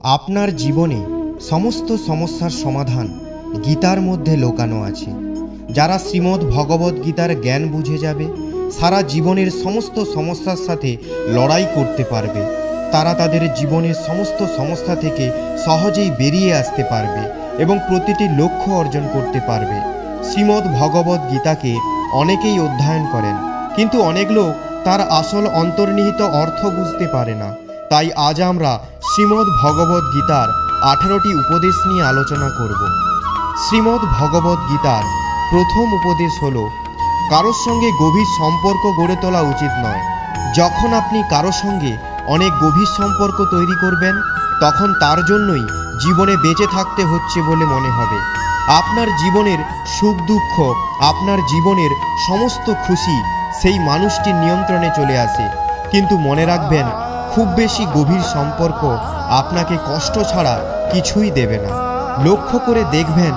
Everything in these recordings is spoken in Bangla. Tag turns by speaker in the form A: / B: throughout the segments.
A: আপনার জীবনে সমস্ত সমস্যার সমাধান গীতার মধ্যে লুকানো আছে। যারা শ্রীমদ্ ভগবদ গীতার জ্ঞান বুঝে যাবে, সারা জীবনের সমস্ত সমস্যার সাথে লড়াই করতে পারবে। তারা তাদের জীবনের সমস্ত সমস্যা থেকে সহজেই বেরিয়ে আসতে পারবে এবং প্রতিটি লক্ষ্য অর্জন করতে পারবে। শ্রীমদ্ ভগবদ গীতাকে অনেকেই অধ্যয়ন করেন, কিন্তু অনেক লোক তার আসল অন্তর্নিহিত অর্থ বুঝতে পারে না। তাই আজ আমরা শ্রীমদ্ ভগবদ গীতার 18টি উপদেশ নিয়ে আলোচনা করব। শ্রীমদ্ ভগবদ গীতার প্রথম উপদেশ হলো, কারোর সঙ্গে গভীর সম্পর্ক গড়ে তোলা উচিত নয়। যখন আপনি কারোর সঙ্গে অনেক গভীর সম্পর্ক তৈরি করবেন, তখন তার জন্যই জীবনে বেঁচে থাকতে হচ্ছে বলে মনে হবে। আপনার জীবনের সুখ দুঃখ, আপনার জীবনের সমস্ত খুশি সেই মানুষটির নিয়ন্ত্রণে চলে আসে। কিন্তু মনে রাখবেন, খুব বেশি গভীর সম্পর্ক আপনাকে কষ্ট ছাড়া কিছুই দেবে না। লক্ষ্য করে দেখবেন,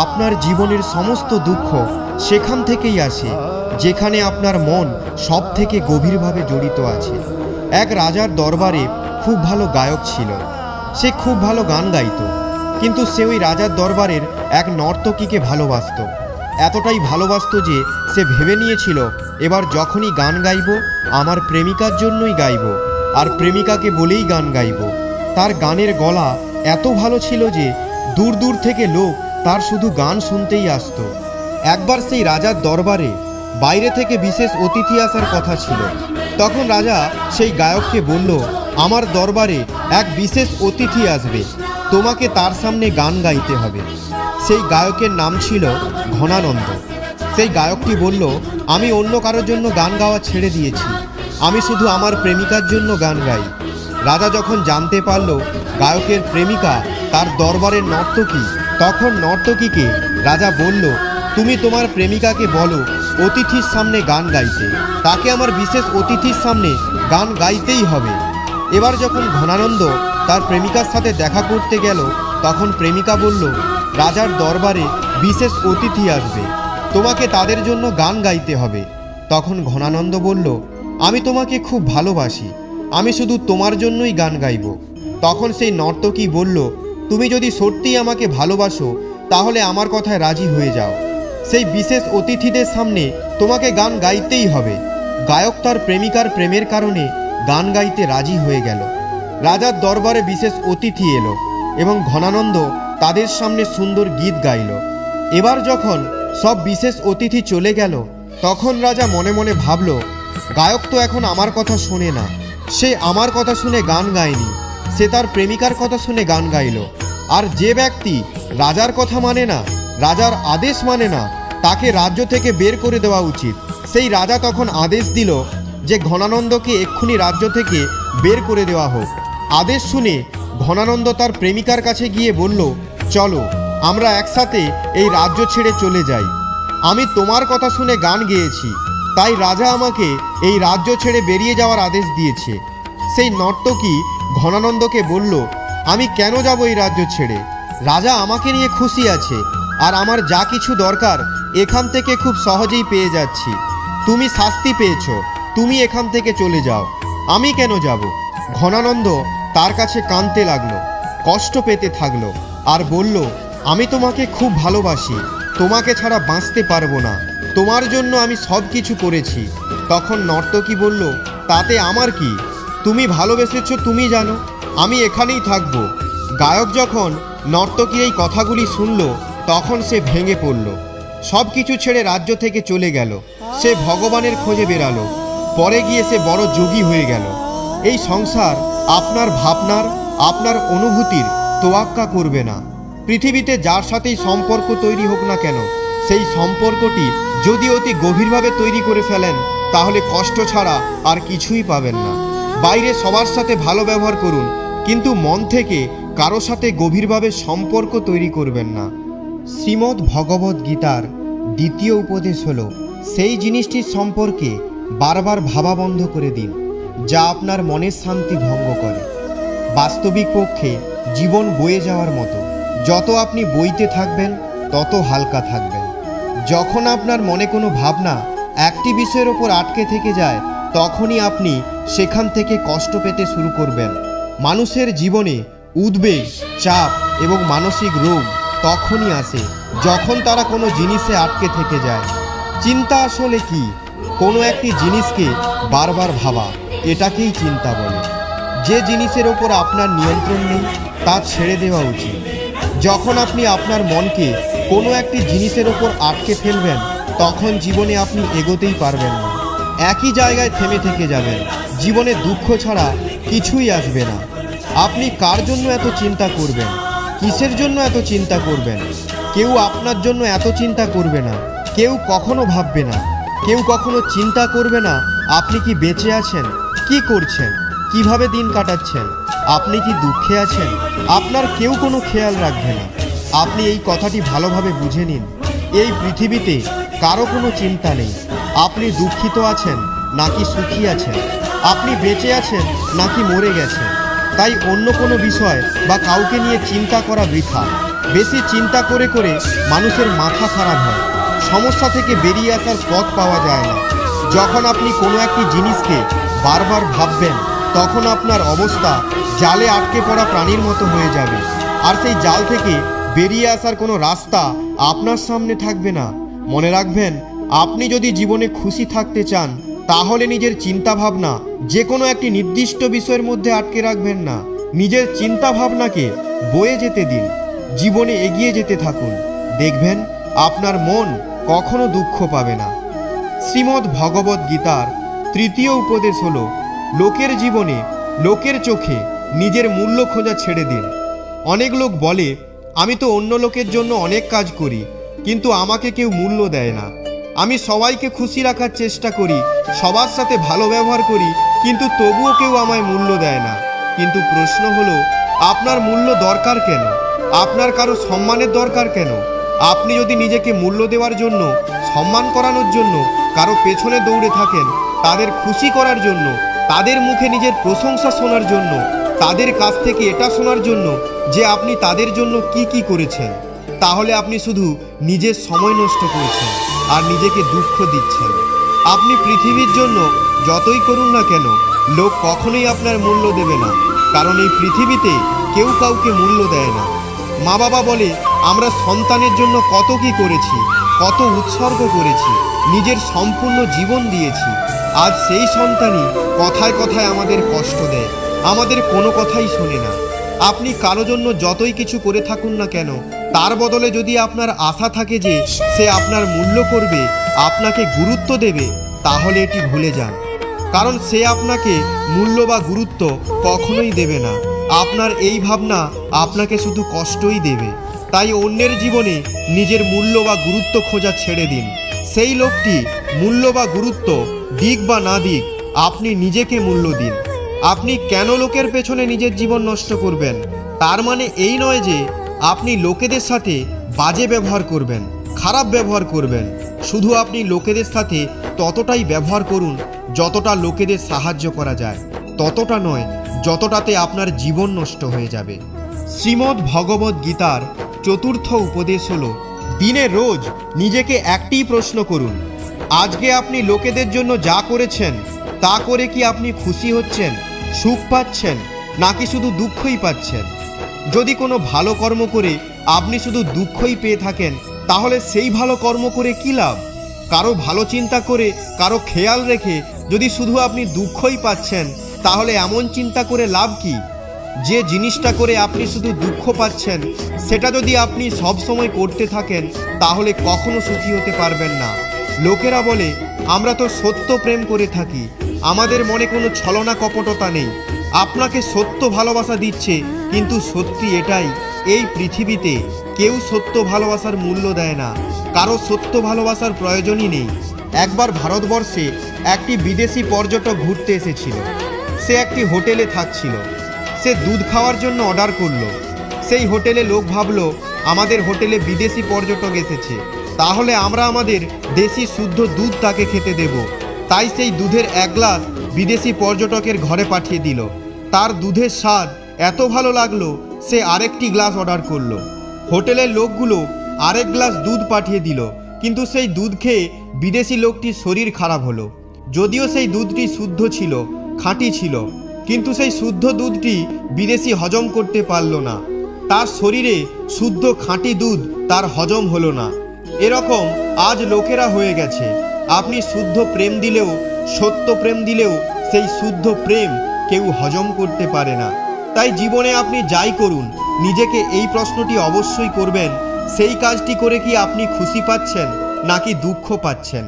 A: আপনার জীবনের সমস্ত দুঃখ সেখান থেকেই আসে যেখানে আপনার মন সব থেকে গভীরভাবে জড়িত আছে। এক রাজার দরবারে খুব ভালো গায়ক ছিল। সে খুব ভালো গান গাইত, কিন্তু সে ওই রাজার দরবারের এক নর্তকীকে ভালোবাসত। এতটাই ভালোবাসত যে সে ভেবে নিয়েছিল, এবার যখনই গান গাইব আমার প্রেমিকার জন্যই গাইব, আর প্রেমিকাকে বলেই গান গাইব। তার গানের গলা এত ভালো ছিল যে দূর দূর থেকে লোক তার শুধু গান শুনতেই আসতো। একবার সেই রাজার দরবারে বাইরে থেকে বিশেষ অতিথি আসার কথা ছিল। তখন রাজা সেই গায়ককে বলল, আমার দরবারে এক বিশেষ অতিথি আসবে, তোমাকে তার সামনে গান গাইতে হবে। সেই গায়কের নাম ছিল ঘনানন্দ। সেই গায়কটি বলল, আমি অন্য কারোর জন্য গান গাওয়া ছেড়ে দিয়েছি, আমি শুধু আমার প্রেমিকার জন্য গান গাই। রাজা যখন জানতে পারল গায়কের প্রেমিকা তার দরবারের নর্তকী, তখন নর্তকীকে রাজা বলল, তুমি তোমার প্রেমিকাকে বলো অতিথির সামনে গান গাইতে, তাকে আমার বিশেষ অতিথির সামনে গান গাইতেই হবে। এবার যখন ঘনানন্দ তার প্রেমিকার সাথে দেখা করতে গেল, তখন প্রেমিকা বলল, রাজার দরবারে বিশেষ অতিথি আসবে, তোমাকে তাদের জন্য গান গাইতে হবে। তখন ঘনানন্দ বলল, আমি তোমাকে খুব ভালোবাসি, আমি শুধু তোমার জন্যই গান গাইব। তখন সেই নর্তকী বলল, তুমি যদি সত্যিই আমাকে ভালোবাসো তাহলে আমার কথায় রাজি হয়ে যাও, সেই বিশেষ অতিথিদের সামনে তোমাকে গান গাইতেই হবে। গায়ক তার প্রেমিকার প্রেমের কারণে গান গাইতে রাজি হয়ে গেল। রাজার দরবারে বিশেষ অতিথি এলো এবং ঘনানন্দ তাদের সামনে সুন্দর গীত গাইল। এবার যখন সব বিশেষ অতিথি চলে গেল, তখন রাজা মনে মনে ভাবল, গায়ক তো এখন আমার কথা শোনে না, সে আমার কথা শুনে গান গায়নি, সে তার প্রেমিকার কথা শুনে গান গাইল। আর যে ব্যক্তি রাজার কথা মানে না, রাজার আদেশ মানে না, তাকে রাজ্য থেকে বের করে দেওয়া উচিত। সেই রাজা তখন আদেশ দিল যে ঘনানন্দকে এক্ষুনি রাজ্য থেকে বের করে দেওয়া হোক। আদেশ শুনে ঘনানন্দ তার প্রেমিকার কাছে গিয়ে বলল, চলো আমরা একসাথে এই রাজ্য ছেড়ে চলে যাই। আমি তোমার কথা শুনে গান গেয়েছি, তাই রাজা আমাকে এই রাজ্য ছেড়ে বেরিয়ে যাওয়ার আদেশ দিয়েছে। সেই নর্তকী ঘনানন্দকে বলল, আমি কেন যাব এই রাজ্য ছেড়ে? রাজা আমাকে নিয়ে খুশি আছে, আর আমার যা কিছু দরকার এখান থেকে খুব সহজেই পেয়ে যাচ্ছি। তুমি শাস্তি পেয়েছ, তুমি এখান থেকে চলে যাও, আমি কেন যাব? ঘনানন্দ তার কাছে কাঁদতে লাগলো, কষ্ট পেতে থাকলো, আর বলল, আমি তোমাকে খুব ভালোবাসি, তোমাকে ছাড়া বাঁচতে পারবো না, তোমার জন্য আমি সব কিছু করেছি। তখন নর্তকী বলল, তাতে আমার কি? তুমি ভালোবেসেছ তুমি জানো, আমি এখানেই থাকবো। গায়ক যখন নর্তকীর এই কথাগুলি শুনল, তখন সে ভেঙে পড়ল, সব কিছু ছেড়ে রাজ্য থেকে চলে গেল। সে ভগবানের খোঁজে বেরালো, পরে গিয়ে সে বড় যোগী হয়ে গেল। এই সংসার আপনার ভাবনার, আপনার অনুভূতির তোয়াক্কা করবে না। পৃথিবীতে যার সাথেই সম্পর্ক তৈরি হোক না কেন, সেই সম্পর্কটি যদি অতি গভীরভাবে তৈরি করে ফেলেন, তাহলে কষ্ট ছাড়া আর কিছুই পাবেন না। বাইরে সবার সাথে ভালো ব্যবহার করুন, কিন্তু মন থেকে কারো সাথে গভীরভাবে সম্পর্ক তৈরি করবেন না। শ্রীমদ্ ভগবদ গীতার দ্বিতীয় উপদেশ হলো, সেই জিনিসটির সম্পর্কে বারবার ভাবা বন্ধ করে দিন যা আপনার মনের শান্তি ভঙ্গ করে। বাস্তবিক পক্ষে জীবন বয়ে যাওয়ার মতো, যত আপনি বইতে থাকবেন তত হালকা থাকবেন। যখন আপনার মনে কোনো ভাবনা একটি বিষয়ের ওপর আটকে থেকে যায়, তখনই আপনি সেখান থেকে কষ্ট পেতে শুরু করবেন। মানুষের জীবনে উদ্বেগ, চাপ এবং মানসিক রোগ তখনই আসে যখন তারা কোনো জিনিসে আটকে থেকে যায়। চিন্তা আসলে কি? কোনো একটি জিনিসকে বারবার ভাবা, এটাকেই চিন্তা বলে। যে জিনিসের ওপর আপনার নিয়ন্ত্রণ নেই তা ছেড়ে দেওয়া উচিত। যখন আপনি আপনার মনকে কোনো একটি জিনিসের ওপর আটকে ফেলবেন তখন জীবনে আপনি এগোতেই পারবেন না, একই জায়গায় থেমে থেকে যাবেন। জীবনে দুঃখ ছাড়া কিছুই আসবে না। আপনি কার জন্য এত চিন্তা করবেন? কিসের জন্য এত চিন্তা করবেন? কেউ আপনার জন্য এত চিন্তা করবে না, কেউ কখনো ভাববে না, কেউ কখনো চিন্তা করবে না আপনি কি বেঁচে আছেন, কি করছেন, কিভাবে দিন কাটাচ্ছেন, আপনি কি দুঃখে আছেন। আপনার কেউ কোনো খেয়াল রাখবে না। আপনি এই কথাটি ভালোভাবে বুঝে নিন, এই পৃথিবীতে কারো কোনো চিন্তা নেই। আপনি দুঃখিত আছেন নাকি সুখী আছেন, আপনি বেঁচে আছেন নাকি মরে গেছেন। তাই অন্য কোনো বিষয় বা কাউকে নিয়ে চিন্তা করা বৃথা। বেশি চিন্তা করে করে মানুষের মাথা খারাপ হয়, সমস্যা থেকে বেরিয়ে আসার পথ পাওয়া যায় না। যখন আপনি কোনো একটি জিনিসকে বারবার ভাববেন তখন আপনার অবস্থা জালে আটকে পড়া প্রাণীর মতো হয়ে যাবে, আর সেই জাল থেকে বেরিয়ে আসার কোনো রাস্তা আপনার সামনে থাকবে না। মনে রাখবেন, আপনি যদি জীবনে খুশি থাকতে চান তাহলে নিজের চিন্তা ভাবনা যে কোনো একটি নির্দিষ্ট বিষয়ের মধ্যে আটকে রাখবেন না। নিজের চিন্তা ভাবনাকে বয়ে যেতে দিন, জীবনে এগিয়ে যেতে থাকুন। দেখবেন আপনার মন কখনো দুঃখ পাবে না। শ্রীমদ্ ভগবদ্ গীতার তৃতীয় উপদেশ হলো, লোকের জীবনে, লোকের চোখে নিজের মূল্য খোঁজা ছেড়ে দিন। অনেক লোক বলে, আমি তো অন্য লোকের জন্য অনেক কাজ করি কিন্তু আমাকে কেউ মূল্য দেয় না। আমি সবাইকে খুশি রাখার চেষ্টা করি, সবার সাথে ভালো ব্যবহার করি, কিন্তু তবুও কেউ আমায় মূল্য দেয় না। কিন্তু প্রশ্ন হলো, আপনার মূল্য দরকার কেন? আপনার কারো সম্মানের দরকার কেন? আপনি যদি নিজেকে মূল্য দেওয়ার জন্য, সম্মান করানোর জন্য কারো পেছনে দৌড়ে থাকেন, তাদের খুশি করার জন্য, তাদের মুখে নিজের প্রশংসা শোনার জন্য, তাদের কাছ থেকে এটা শোনার জন্য যে আপনি তাদের জন্য কি কি করেছেন, তাহলে আপনি শুধু নিজের সময় নষ্ট করছেন আর নিজেকে দুঃখ দিচ্ছেন। আপনি পৃথিবীর জন্য যতই করুন না কেন, লোক কখনোই আপনার মূল্য দেবে না, কারণ এই পৃথিবীতে কেউ কাউকে মূল্য দেয় না। মা বাবা বলে, আমরা সন্তানের জন্য কত কি করেছি, কত উৎসর্গ করেছি, নিজের সম্পূর্ণ জীবন দিয়েছি। আজ সেই সন্তানই কথায় কথায় আমাদের কষ্ট দেয়, আমাদের কোনো কথাই শোনে না। আপনি কারো জন্য যতই কিছু করে থাকুন না কেন, তার বদলে যদি আপনার আশা থাকে যে সে আপনার মূল্য করবে, আপনাকে গুরুত্ব দেবে, তাহলে এটি ভুলে যান। কারণ সে আপনাকে মূল্য বা গুরুত্ব কখনোই দেবে না। আপনার এই ভাবনা আপনাকে শুধু কষ্টই দেবে। তাই অন্যের জীবনে নিজের মূল্য বা গুরুত্ব খোঁজা ছেড়ে দিন। সেই লোকটি মূল্য বা গুরুত্ব দিক বা না দিক, আপনি নিজেকে মূল্য দিন। আপনি কেন লোকের পেছনে নিজের জীবন নষ্ট করবেন? তার মানে এই নয় যে আপনি লোকেদের সাথে বাজে ব্যবহার করবেন, খারাপ ব্যবহার করবেন। শুধু আপনি লোকেদের সাথে ততটাই ব্যবহার করুন যতটা লোকেদের সাহায্য করা যায়, ততটা নয় যতটাতে আপনার জীবন নষ্ট হয়ে যাবে। শ্রীমদ্ ভগবদ্ গীতার চতুর্থ উপদেশ হলো, দিনে রোজ নিজেকে একটি প্রশ্ন করুন, আজকে আপনি লোকেদের জন্য যা করেছেন তা করে কি আপনি খুশি হচ্ছেন, সুখ পাচ্ছেন, নাকি শুধু দুঃখই পাচ্ছেন? যদি কোনো ভালো কর্ম করে আপনি শুধু দুঃখই পেয়ে থাকেন, তাহলে সেই ভালো কর্ম করে কী লাভ? কারো ভালো চিন্তা করে, কারো খেয়াল রেখে যদি শুধু আপনি দুঃখই পাচ্ছেন, তাহলে এমন চিন্তা করে লাভ কি? যে জিনিসটা করে আপনি শুধু দুঃখ পাচ্ছেন, সেটা যদি আপনি সব সময় করতে থাকেন, তাহলে কখনো সুখী হতে পারবেন না। লোকেরা বলে, আমরা তো সত্য প্রেম করে থাকি, আমাদের মনে কোনো ছলনা কপটতা নেই। আপনাকে সত্য ভালোবাসা দিচ্ছে, কিন্তু সত্যি এটাই, এই পৃথিবীতে কেউ সত্য ভালোবাসার মূল্য দেয় না, কারো সত্য ভালোবাসার প্রয়োজনই নেই। একবার ভারতবর্ষে একটি বিদেশি পর্যটক ঘুরতে এসেছিল। সে একটি হোটেলে থাকছিল। সে দুধ খাওয়ার জন্য অর্ডার করলো। সেই হোটেলে লোক ভাবলো, আমাদের হোটেলে বিদেশি পর্যটক এসেছে, তাহলে আমরা আমাদের দেশি শুদ্ধ দুধ তাকে খেতে দেব। তাই সেই দুধের এক গ্লাস বিদেশি পর্যটকের ঘরে পাঠিয়ে দিল। তার দুধের স্বাদ এত ভালো লাগলো, সে আরেকটি গ্লাস অর্ডার করলো। হোটেলের লোকগুলো আরেক গ্লাস দুধ পাঠিয়ে দিল, কিন্তু সেই দুধ খেয়ে বিদেশি লোকটির শরীর খারাপ হলো। যদিও সেই দুধটি শুদ্ধ ছিল, খাঁটি ছিল, কিন্তু সেই শুদ্ধ দুধটি বিদেশি হজম করতে পারল না। তার শরীরে শুদ্ধ খাঁটি দুধ তার হজম হলো না। এরকম আজ লোকেরা হয়ে গেছে। আপনি শুদ্ধ প্রেম দিলেও, সত্য প্রেম দিলেও সেই শুদ্ধ প্রেম কেউ হজম করতে পারে না। তাই জীবনে আপনি যাই করুন, নিজেকে এই প্রশ্নটি অবশ্যই করবেন, সেই কাজটি করে কি আপনি খুশি পাচ্ছেন নাকি দুঃখ পাচ্ছেন।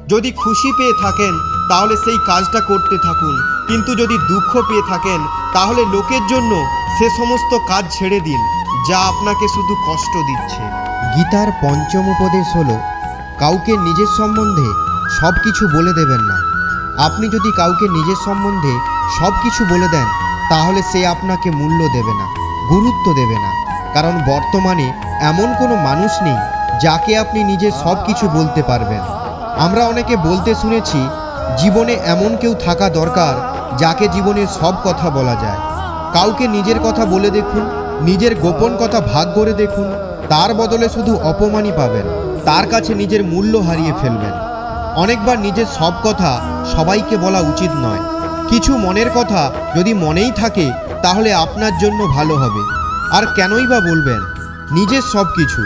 A: যদি খুশি পেয়ে থাকেন তাহলে সেই কাজটা করতে থাকুন, কিন্তু যদি দুঃখ পেয়ে থাকেন তাহলে লোকের জন্য সে সমস্ত কাজ ছেড়ে দিন যা আপনাকে শুধু কষ্ট দিচ্ছে। গীতার পঞ্চম উপদেশ হলো, কাউকে নিজের সম্বন্ধে সব কিছু বলে দেবেন না। আপনি যদি কাউকে নিজের সম্বন্ধে সব কিছু বলে দেন তাহলে সে আপনাকে মূল্য দেবে না, গুরুত্ব দেবে না। কারণ বর্তমানে এমন কোনো মানুষ নেই যাকে আপনি নিজের সব কিছু বলতে পারবেন। আমরা অনেকে বলতে শুনেছি, জীবনে এমন কেউ থাকা দরকার যাকে জীবনের সব কথা বলা যায়। কাউকে নিজের কথা বলে দেখুন, নিজের গোপন কথা ভাগ করে দেখুন, তার বদলে শুধু অপমানই পাবেন। তার কাছে নিজের মূল্য হারিয়ে ফেলবেন। অনেকবার নিজের সব কথা সবাইকে বলা উচিত নয়। কিছু মনের কথা যদি মনেই থাকে তাহলে আপনার জন্য ভালো হবে। আর কেনই বা বলবেন? নিজের সব কিছু,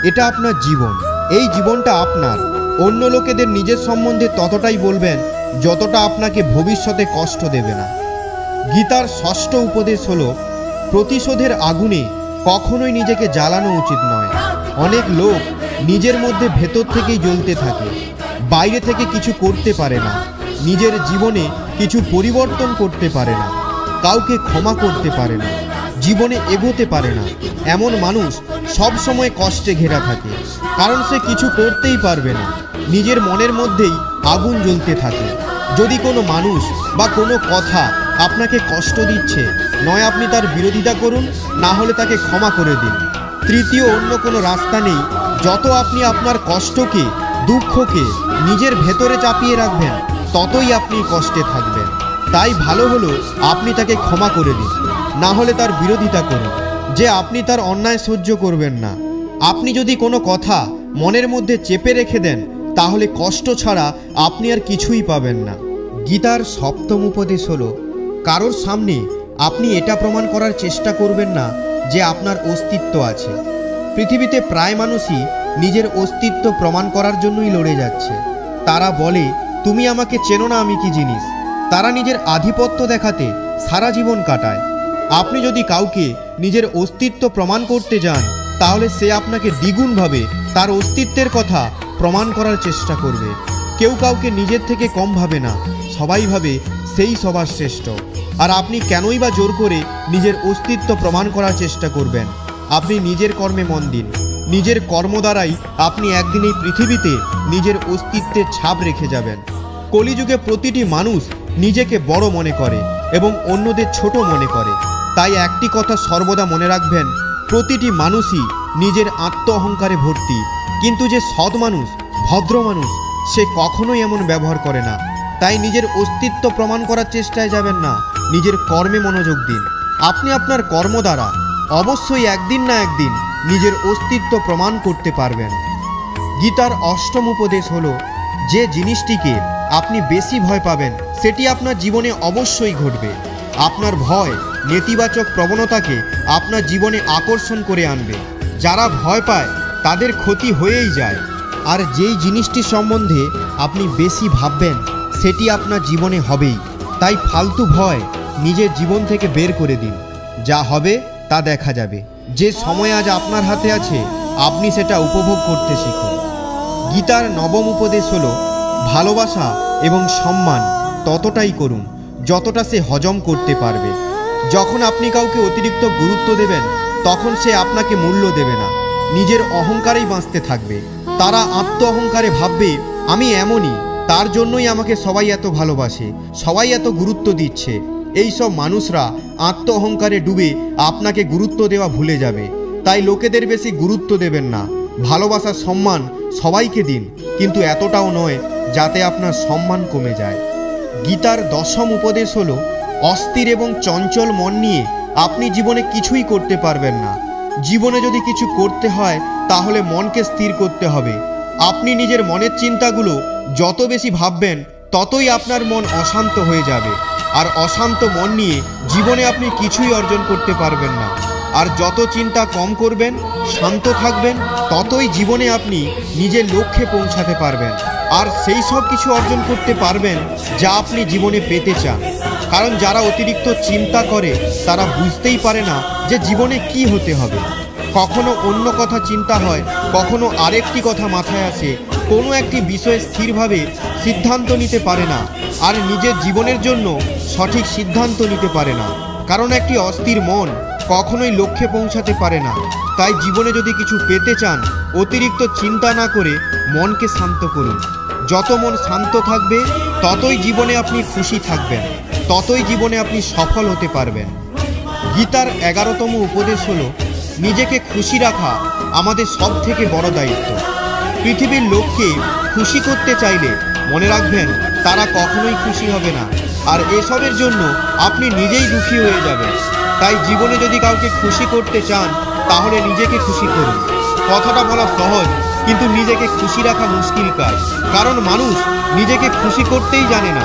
A: এটা আপনার জীবন, এই জীবনটা আপনার। অন্য লোকেদের নিজের সম্বন্ধে ততটাই বলবেন যতটা আপনাকে ভবিষ্যতে কষ্ট দেবে না। গীতার ষষ্ঠ উপদেশ হলো, প্রতিশোধের আগুনে কখনোই নিজেকে জ্বালানো উচিত নয়। অনেক লোক নিজের মধ্যে ভেতর থেকেই জ্বলতে থাকে, বাইরে থেকে কিছু করতে পারে না, নিজের জীবনে কিছু পরিবর্তন করতে পারে না, কাউকে ক্ষমা করতে পারে না, জীবনে এগোতে পারে না। এমন মানুষ সব সময় কষ্টে ঘেরা থাকে, কারণ সে কিছু করতেই পারবে না। নিজের মনের মধ্যেই আগুন জ্বলতে থাকে। যদি কোনো মানুষ বা কোনো কথা আপনাকে কষ্ট দিচ্ছে, নয় আপনি তার বিরোধিতা করুন, না হলে তাকে ক্ষমা করে দিন। তৃতীয় অন্য কোনো রাস্তা নেই। যত আপনি আপনার কষ্টকে, দুঃখকে নিজের ভেতরে চাপিয়ে রাখবেন, ততই আপনি কষ্টে থাকবেন। তাই ভালো হলো আপনি তাকে ক্ষমা করে দিন, না হলে তার বিরোধিতা করুন, যে আপনি তার অন্যায় সহ্য করবেন না। আপনি যদি কোনো কথা মনের মধ্যে চেপে রেখে দেন তাহলে কষ্ট ছাড়া আপনি আর কিছুই পাবেন না। গীতার সপ্তম উপদেশ হলো, কারোর সামনে আপনি এটা প্রমাণ করার চেষ্টা করবেন না যে আপনার অস্তিত্ব আছে। পৃথিবীতে প্রায় মানুষই নিজের অস্তিত্ব প্রমাণ করার জন্যই লড়ে যাচ্ছে। তারা বলে, তুমি আমাকে চেনো না, আমি কি জিনিস। তারা নিজের আধিপত্য দেখাতে সারা জীবন কাটায়। আপনি যদি কাউকে নিজের অস্তিত্ব প্রমাণ করতে যান তাহলে সে আপনাকে দ্বিগুণভাবে তার অস্তিত্বের কথা প্রমাণ করার চেষ্টা করবে। কেউ কাউকে নিজের থেকে কম ভাবে না, সবাই ভাবে সেই সবার শ্রেষ্ঠ। আর আপনি কেনই বা জোর করে নিজের অস্তিত্ব প্রমাণ করার চেষ্টা করবেন? আপনি নিজের কর্মে মন দিন। নিজের কর্ম দ্বারাই আপনি একদিন এই পৃথিবীতে নিজের অস্তিত্বের ছাপ রেখে যাবেন। কলিযুগে প্রতিটি মানুষ নিজেকে বড় মনে করে এবং অন্যদের ছোট মনে করে। তাই একটি কথা সর্বদা মনে রাখবেন, প্রতিটি মানুষই নিজের আত্ম অহংকারে ভর্তি, কিন্তু যে সৎ মানুষ, ভদ্র মানুষ, সে কখনোই এমন ব্যবহার করে না। তাই নিজের অস্তিত্ব প্রমাণ করার চেষ্টায় যাবেন না, নিজের কর্মে মনোযোগ দিন। আপনি আপনার কর্ম দ্বারা অবশ্যই একদিন না একদিন নিজের অস্তিত্ব প্রমাণ করতে পারবেন। গীতার অষ্টম উপদেশ হলো, যে জিনিসটিকে আপনি বেশি ভয় পাবেন সেটি আপনার জীবনে অবশ্যই ঘটবে। আপনার ভয় নেতিবাচক প্রবণতাকে আপনার জীবনে আকর্ষণ করে আনবে। যারা ভয় পায় তাদের ক্ষতি হয়েই যায়। আর যেই জিনিসটি সম্বন্ধে আপনি বেশি ভাববেন সেটি আপনার জীবনে হবেই। তাই ফালতু ভয় নিজের জীবন থেকে বের করে দিন। যা হবে তা দেখা যাবে। যে সময় আজ আপনার হাতে আছে আপনি সেটা উপভোগ করতে শিখুন। গীতার নবম উপদেশ হলো, ভালোবাসা এবং সম্মান ততটাই করুন যতটা সে হজম করতে পারবে। যখন আপনি কাউকে অতিরিক্ত গুরুত্ব দেবেন তখন সে আপনাকে মূল্য দেবে না, নিজের অহংকারেই বাঁচতে থাকবে। তারা আত্ম অহংকারে ভাববে, আমি এমনই, তার জন্যই আমাকে সবাই এত ভালোবাসে, সবাই এত গুরুত্ব দিচ্ছে। এই সব মানুষরা আত্ম অহংকারে ডুবে আপনাকে গুরুত্ব দেওয়া ভুলে যাবে। তাই লোকেদের বেশি গুরুত্ব দেবেন না। ভালোবাসা, সম্মান সবাইকে দিন, কিন্তু এতটাও নয় যাতে আপনার সম্মান কমে যায়। গীতার দশম উপদেশ হলো, অস্থির এবং চঞ্চল মন নিয়ে আপনি জীবনে কিছুই করতে পারবেন না। জীবনে যদি কিছু করতে হয় তাহলে মনকে স্থির করতে হবে। আপনি নিজের মনের চিন্তাগুলো যত বেশি ভাববেন ততই আপনার মন অশান্ত হয়ে যাবে। আর অশান্ত মন নিয়ে জীবনে আপনি কিছুই অর্জন করতে পারবেন না। আর যত চিন্তা কম করবেন, শান্ত থাকবেন, ততই জীবনে আপনি নিজের লক্ষ্যে পৌঁছাতে পারবেন। আর সেই সব কিছু অর্জন করতে পারবেন যা আপনি জীবনে পেতে চান। কারণ যারা অতিরিক্ত চিন্তা করে তারা বুঝতেই পারে না যে জীবনে কি হতে হবে। কখনো অন্য কথা চিন্তা হয়, কখনো আরেকটি কথা মাথায় আসে, কোনো একটি বিষয়ে স্থিরভাবে সিদ্ধান্ত নিতে পারে না, আর নিজের জীবনের জন্য সঠিক সিদ্ধান্ত নিতে পারে না। কারণ একটি অস্থির মন কখনোই লক্ষ্যে পৌঁছাতে পারে না। তাই জীবনে যদি কিছু পেতে চান, অতিরিক্ত চিন্তা না করে মনকে শান্ত করুন। যত মন শান্ত থাকবে ততই জীবনে আপনি খুশি থাকবেন, ততই জীবনে আপনি সফল হতে পারবেন। গীতার 11তম উপদেশ হলো, নিজেকে খুশি রাখা আমাদের সব থেকে বড় দায়িত্ব। পৃথিবীর লোককে খুশি করতে চাইলে মনে রাখবেন তারা কখনোই খুশি হবে না, আর এসবের জন্য আপনি নিজেই দুঃখী হয়ে যাবেন। তাই জীবনে যদি কাউকে খুশি করতে চান তাহলে নিজেকে খুশি করুন। কথাটা বলা সহজ, কিন্তু নিজেকে খুশি রাখা মুশকিল কাজ। কারণ মানুষ নিজেকে খুশি করতেই জানে না।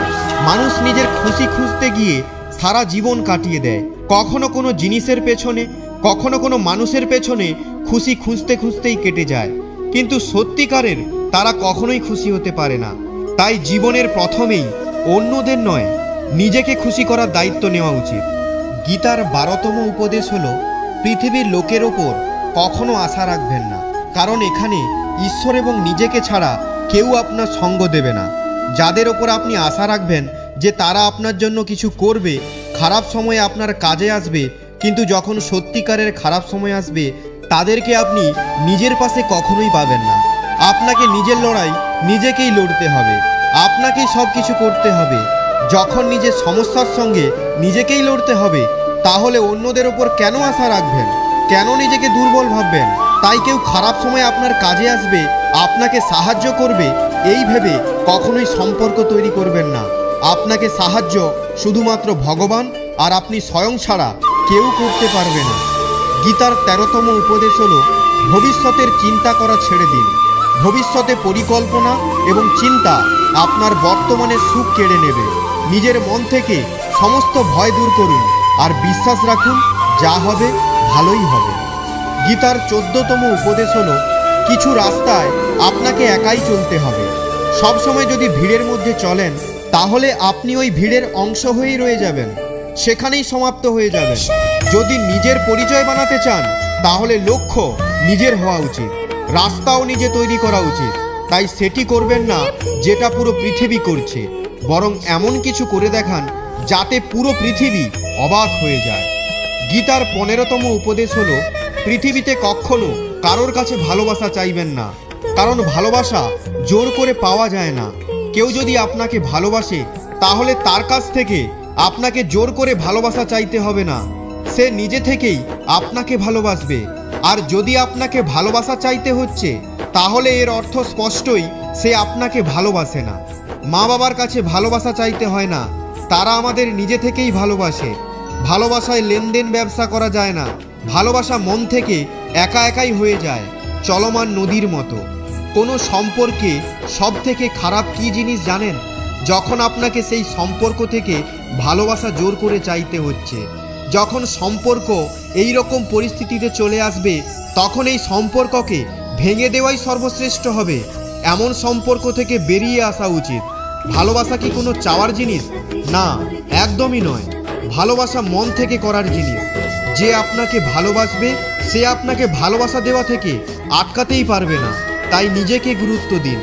A: মানুষ নিজের খুশি খুঁজতে গিয়ে সারা জীবন কাটিয়ে দেয়, কখনো কোনো জিনিসের পেছনে, কখনো কোনো মানুষের পেছনে খুশি খুঁজতে খুঁজতেই কেটে যায়। কিন্তু সত্যিকারের তারা কখনোই খুশি হতে পারে না। তাই জীবনের প্রথমেই অন্যদের নয়, নিজেকে খুশি করার দায়িত্ব নেওয়া উচিত। গীতার 12তম উপদেশ হলো, পৃথিবীর লোকের ওপর কখনো আশা রাখবেন না। কারণ এখানে ঈশ্বর এবং নিজেকে ছাড়া কেউ আপনার সঙ্গ দেবে না। যাদের ওপর আপনি আশা রাখবেন যে তারা আপনার জন্য কিছু করবে, খারাপ সময়ে আপনার কাজে আসবে, কিন্তু যখন সত্যিকারের খারাপ সময় আসবে তাদেরকে আপনি নিজের পাশে কখনোই পাবেন না। আপনাকে নিজের লড়াই নিজেকেই লড়তে হবে, আপনাকেই সব কিছু করতে হবে। যখন নিজের সমস্যার সঙ্গে নিজেকেই লড়তে হবে, তাহলে অন্যদের ওপর কেন আশা রাখবেন, কেন নিজেকে দুর্বল ভাববেন? তাই কেউ খারাপ সময় আপনার কাজে আসবে, আপনাকে সাহায্য করবে, এই ভেবে কখনোই সম্পর্ক তৈরি করবেন না। আপনাকে সাহায্য শুধুমাত্র ভগবান আর আপনি স্বয়ং ছাড়া কেউ করতে পারবে না। গীতার 13তম উপদেশ হলো, ভবিষ্যতের চিন্তা করা ছেড়ে দিন। ভবিষ্যতে পরিকল্পনা এবং চিন্তা আপনার বর্তমানের সুখ কেড়ে নেবে। নিজের মন থেকে সমস্ত ভয় দূর করুন আর বিশ্বাস রাখুন যা হবে ভালোই হবে। গীতার 14তম উপদেশ হলো, কিছু রাস্তায় আপনাকে একাই চলতে হবে। সবসময় যদি ভিড়ের মধ্যে চলেন তাহলে আপনি ওই ভিড়ের অংশ হয়েই রয়ে যাবেন, সেখানেই সমাপ্ত হয়ে যাবেন। যদি নিজের পরিচয় বানাতে চান তাহলে লক্ষ্য নিজের হওয়া উচিত, রাস্তাও নিজে তৈরি করা উচিত। তাই সেটি করবেন না যেটা পুরো পৃথিবী করছে, বরং এমন কিছু করে দেখান যাতে পুরো পৃথিবী অবাক হয়ে যায়। গীতার 15তম উপদেশ হলো, পৃথিবীতে কখনো কারোর কাছে ভালোবাসা চাইবেন না, কারণ ভালোবাসা জোর করে পাওয়া যায় না। কেউ যদি আপনাকে ভালোবাসে তাহলে তার কাছ থেকে আপনাকে জোর করে ভালোবাসা চাইতে হবে না, সে নিজে থেকেই আপনাকে ভালোবাসবে। আর যদি আপনাকে ভালোবাসা চাইতে হচ্ছে তাহলে এর অর্থ স্পষ্টই, সে আপনাকে ভালোবাসে না। মা বাবার কাছে ভালোবাসা চাইতে হয় না, তারা আমাদের নিজে থেকেই ভালোবাসে। ভালোবাসায় লেনদেন ব্যবসা করা যায় না, ভালোবাসা মন থেকে একা একাই হয়ে যায়, চলমান নদীর মতো। কোনো সম্পর্কে সব থেকে খারাপ কী জিনিস জানেন? যখন আপনাকে সেই সম্পর্ক থেকে ভালোবাসা জোর করে চাইতে হচ্ছে। যখন সম্পর্ক এই রকম পরিস্থিতিতে চলে আসবে তখন এই সম্পর্ককে ভেঙে দেওয়াই সর্বশ্রেষ্ঠ হবে। এমন সম্পর্ক থেকে বেরিয়ে আসা উচিত। ভালোবাসা কি কোনো চাওয়ার জিনিস? না, একদমই নয়। ভালোবাসা মন থেকে করার জিনিস। যে আপনাকে ভালোবাসবে সে আপনাকে ভালোবাসা দেওয়া থেকে আটকাতেই পারবে না। তাই নিজেকে গুরুত্ব দিন।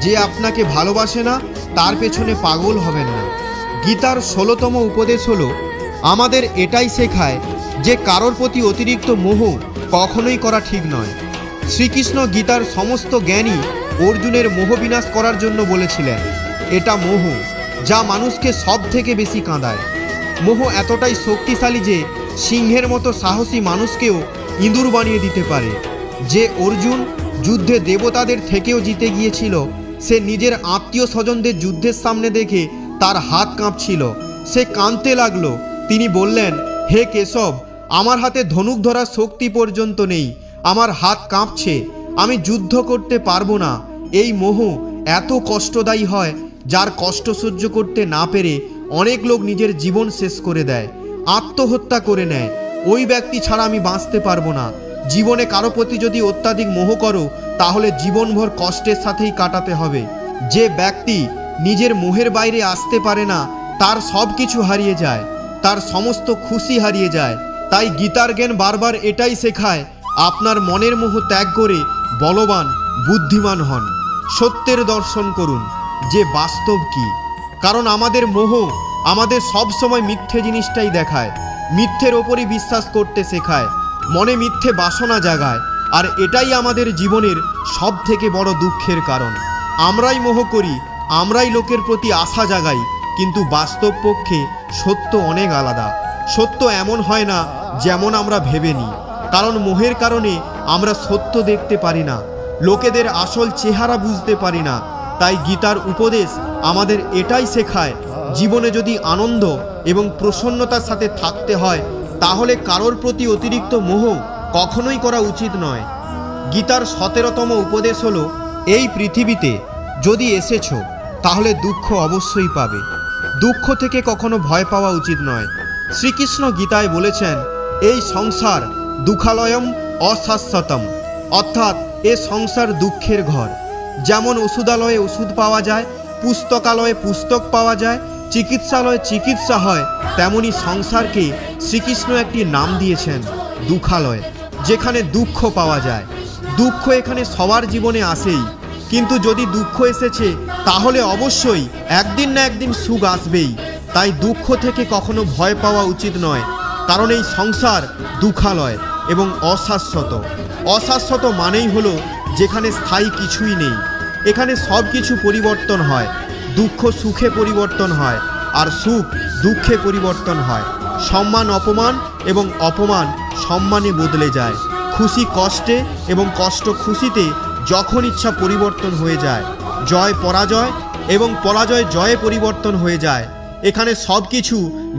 A: যে আপনাকে ভালোবাসে না তার পেছনে পাগল হবেন না। গীতার 16তম উপদেশ হলো, আমাদের এটাই শেখায় যে কারোর প্রতি অতিরিক্ত মোহ কখনোই করা ঠিক নয়। শ্রীকৃষ্ণ গীতার সমস্ত জ্ঞানই অর্জুনের মোহ বিনাশ করার জন্য বলেছিলেন। এটা মোহ যা মানুষকে সব থেকে বেশি কাঁদায়। মোহ এতটাই শক্তিশালী যে সিংহের মতো সাহসী মানুষকেও ইঁদুর বানিয়ে দিতে পারে। যে অর্জুন যুদ্ধে দেবতাদের থেকেও জিতে গিয়েছিল, সে নিজের আত্মীয় স্বজনদের যুদ্ধের সামনে দেখে তার হাত কাঁপছিল। সে কাঁদতে লাগলো। তিনি বললেন, হে কেশব, আমার হাতে ধনুক ধরার শক্তি পর্যন্ত নেই, আমার হাত কাঁপছে, আমি যুদ্ধ করতে পারবো না। এই মোহ এত কষ্টদায়ী হয়, যার কষ্ট সহ্য করতে না পেরে অনেক লোক নিজের জীবন শেষ করে দেয়, আত্মহত্যা করে নেয়। ওই ব্যক্তি ছাড়া আমি বাঁচতে পারবো না। জীবনে কারো প্রতি যদি অত্যাধিক মোহ করো তাহলে জীবনভর কষ্টের সাথেই কাটাতে হবে। যে ব্যক্তি নিজের মোহের বাইরে আসতে পারে না তার সব কিছু হারিয়ে যায়, তার সমস্ত খুশি হারিয়ে যায়। তাই গীতার জ্ঞান বারবার এটাই শেখায়, আপনার মনের মোহ ত্যাগ করে বলবান বুদ্ধিমান হন, সত্যের দর্শন করুন যে বাস্তব কি। কারণ আমাদের মোহ আমাদের সব সময় মিথ্যে জিনিসটাই দেখায়, মিথ্যের ওপরই বিশ্বাস করতে শেখায়, মনে মিথ্যে বাসনা জাগায়। আর এটাই আমাদের জীবনের সব থেকে বড় দুঃখের কারণ। আমরাই মোহ করি, আমরাই লোকের প্রতি আশা জাগাই, কিন্তু বাস্তব পক্ষে সত্য অনেক আলাদা। সত্য এমন হয় না যেমন আমরা ভেবে নিই, কারণ মোহের কারণে আমরা সত্য দেখতে পারি না, লোকেদের আসল চেহারা বুঝতে পারি না। তাই গীতার উপদেশ আমাদের এটাই শেখায়, জীবনে যদি আনন্দ এবং প্রসন্নতার সাথে থাকতে হয় তাহলে কারোর প্রতি অতিরিক্ত মোহ কখনোই করা উচিত নয়। গীতার 17তম উপদেশ হলো, এই পৃথিবীতে যদি এসেছো তাহলে দুঃখ অবশ্যই পাবে, দুঃখ থেকে কখনো ভয় পাওয়া উচিত নয়। শ্রীকৃষ্ণ গীতায় বলেছেন, এই সংসার দুঃখালয়ম অশাশ্বতম, অর্থাৎ এ সংসার দুঃখের ঘর। যেমন ওষুধালয়ে ওষুধ পাওয়া যায়, পুস্তকালয়ে পুস্তক পাওয়া যায়, চিকিৎসালয়ে চিকিৎসা হয়, তেমনি সংসারকে শ্রীকৃষ্ণ একটি নাম দিয়েছেন দুঃখালয়, যেখানে দুঃখ পাওয়া যায়। দুঃখ এখানে সবার জীবনে আসেই, কিন্তু যদি দুঃখ এসেছে তাহলে অবশ্যই একদিন না একদিন সুখ আসবেই। তাই দুঃখ থেকে কখনো ভয় পাওয়া উচিত নয়, কারণ এই সংসার দুঃখালয় এবং অশাশ্বত। অশাশ্বত মানেই হলো যেখানে স্থায়ী কিছুই নেই, এখানে সব কিছু পরিবর্তন হয়। দুঃখ সুখে পরিবর্তন হয়, আর সুখ দুঃখে পরিবর্তন হয়। সম্মান অপমান এবং অপমান সম্মানে বদলে যায়। খুশি কষ্টে এবং কষ্ট খুশিতে যখন ইচ্ছা পরিবর্তন হয়ে যায়। জয় পরাজয় এবং পরাজয় জয়ে পরিবর্তন হয়ে যায়। এখানে সব কিছু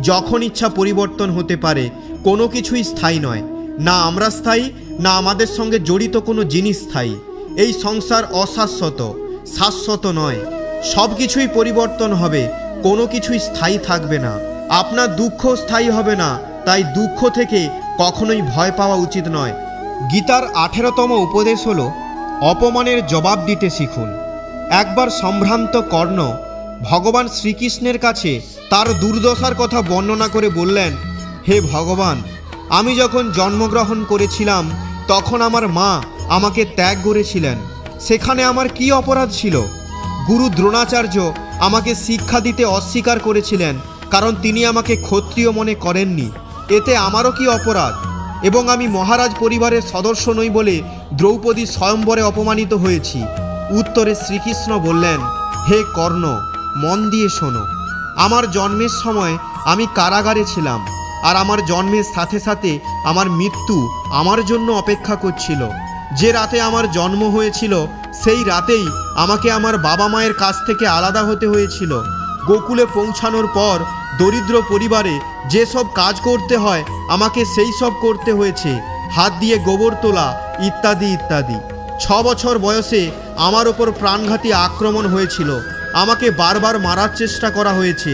A: যখন ইচ্ছা পরিবর্তন হতে পারে, কোনো কিছুই স্থায়ী নয়। না আমরা স্থায়ী, না আমাদের সঙ্গে জড়িত কোনো জিনিস স্থায়ী। এই সংসার অশাশ্বত, শাশ্বত নয়। সব কিছুই পরিবর্তন হবে, কোনো কিছুই স্থায়ী থাকবে না। আপনার দুঃখ স্থায়ী হবে না, তাই দুঃখ থেকে কখনোই ভয় পাওয়া উচিত নয়। গীতার 18তম উপদেশ হলো, অপমানের জবাব দিতে শিখুন। একবার সম্ভ্রান্ত কর্ণ ভগবান শ্রীকৃষ্ণের কাছে তার দুর্দশার কথা বর্ণনা করে বললেন, হে ভগবান, আমি যখন জন্মগ্রহণ করেছিলাম তখন আমার মা আমাকে ত্যাগ করেছিলেন, সেখানে আমার কি অপরাধ ছিল? গুরু দ্রোণাচার্য আমাকে শিক্ষা দিতে অস্বীকার করেছিলেন, কারণ তিনি আমাকে ক্ষত্রিয় মনে করেননি, এতে আমারও কি অপরাধ? এবং আমি মহারাজ পরিবারের সদস্য নই বলে দ্রৌপদী স্বয়ম্বরে অপমানিত হয়েছি। উত্তরে শ্রীকৃষ্ণ বললেন, হে কর্ণ, মন দিয়ে শোনো। আমার জন্মের সময় আমি কারাগারে ছিলাম, আর আমার জন্মের সাথে সাথে আমার মৃত্যু আমার জন্য অপেক্ষা করছিল। যে রাতে আমার জন্ম হয়েছিল সেই রাতেই আমাকে আমার বাবা মায়ের কাছ থেকে আলাদা হতে হয়েছিল। গোকুলে পৌঁছানোর পর দরিদ্র পরিবারে যেসব কাজ করতে হয় আমাকে সেই সব করতে হয়েছে, হাত দিয়ে গোবর তোলা ইত্যাদি ইত্যাদি। 6 বছর বয়সে আমার ওপর প্রাণঘাতী আক্রমণ হয়েছিল, আমাকে বারবার মারার চেষ্টা করা হয়েছে।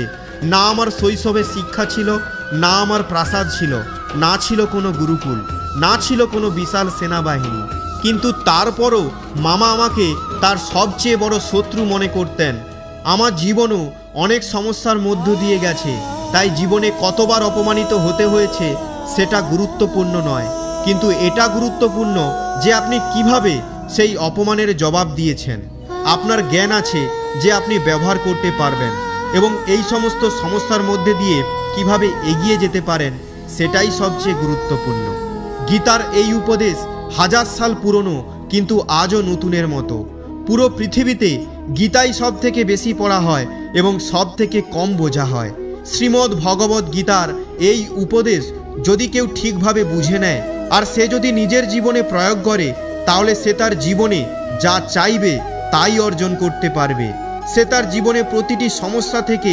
A: না আমার শৈশবে শিক্ষা ছিল, না আমার প্রাসাদ ছিল, না ছিল কোনো গুরুকুল, না ছিল কোনো বিশাল সেনাবাহিনী। কিন্তু তারপরও মামা আমাকে তার সবচেয়ে বড় শত্রু মনে করতেন। আমার জীবনও অনেক সমস্যার মধ্য দিয়ে গেছে, তাই জীবনে কতবার অপমানিত হতে হয়েছে সেটা গুরুত্বপূর্ণ নয়, কিন্তু এটা গুরুত্বপূর্ণ যে আপনি কিভাবে সেই অপমানের জবাব দিয়েছেন। আপনার জ্ঞান আছে যে আপনি ব্যবহার করতে পারবেন, এবং এই সমস্ত সমস্যার মধ্যে দিয়ে কিভাবে এগিয়ে যেতে পারেন সেটাই সবচেয়ে গুরুত্বপূর্ণ। গীতার এই উপদেশ 1000 সাল পুরনো, কিন্তু আজও নতুনের মতো। পুরো পৃথিবীতে গীতাই সব থেকে বেশি পড়া হয় এবং সব থেকে কম বোঝা হয়। শ্রীমদ্ ভগবদ্ গীতার এই উপদেশ যদি কেউ ঠিকভাবে বুঝে নেয় আর সে যদি নিজের জীবনে প্রয়োগ করে, তাহলে সে তার জীবনে যা চাইবে তাই অর্জন করতে পারবে। সে তার জীবনে প্রতিটি সমস্যা থেকে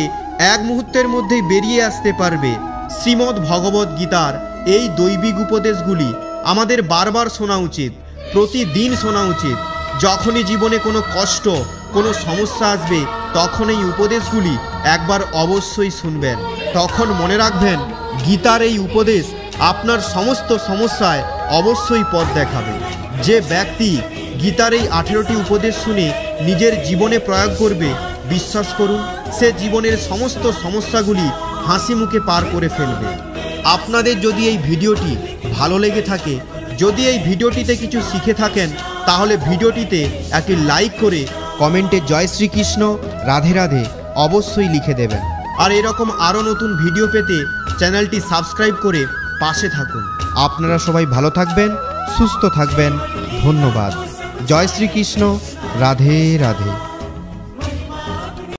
A: এক মুহূর্তের মধ্যেই বেরিয়ে আসতে পারবে। শ্রীমদ্ ভগবদ্ গীতার এই দৈবিক উপদেশগুলি আমাদের বারবার শোনা উচিত, প্রতিদিন শোনা উচিত। যখনই জীবনে কোনো কষ্ট, কোনো সমস্যা আসবে তখন এই উপদেশগুলি একবার অবশ্যই শুনবেন। তখন মনে রাখবেন গীতার এই উপদেশ আপনার সমস্ত সমস্যায় অবশ্যই পথ দেখাবে। যে ব্যক্তি গীতার এই 18টি উপদেশ শুনে নিজের জীবনে প্রয়োগ করবে, বিশ্বাস করুন সে জীবনের সমস্ত সমস্যাগুলি হাসি মুখে পার করে ফেলবে। আপনাদের যদি এই ভিডিওটি ভালো লেগে থাকে, যদি এই ভিডিওটিতে কিছু শিখে থাকেন, তাহলে ভিডিওটিতে একটি লাইক করে কমেন্টে জয় শ্রীকৃষ্ণ রাধে রাধে অবশ্যই লিখে দেবেন। আর এরকম আরও নতুন ভিডিও পেতে চ্যানেলটি সাবস্ক্রাইব করে পাশে থাকুন। আপনারা সবাই ভালো থাকবেন, সুস্থ থাকবেন। ধন্যবাদ। জয় শ্রীকৃষ্ণ রাধে রাধে।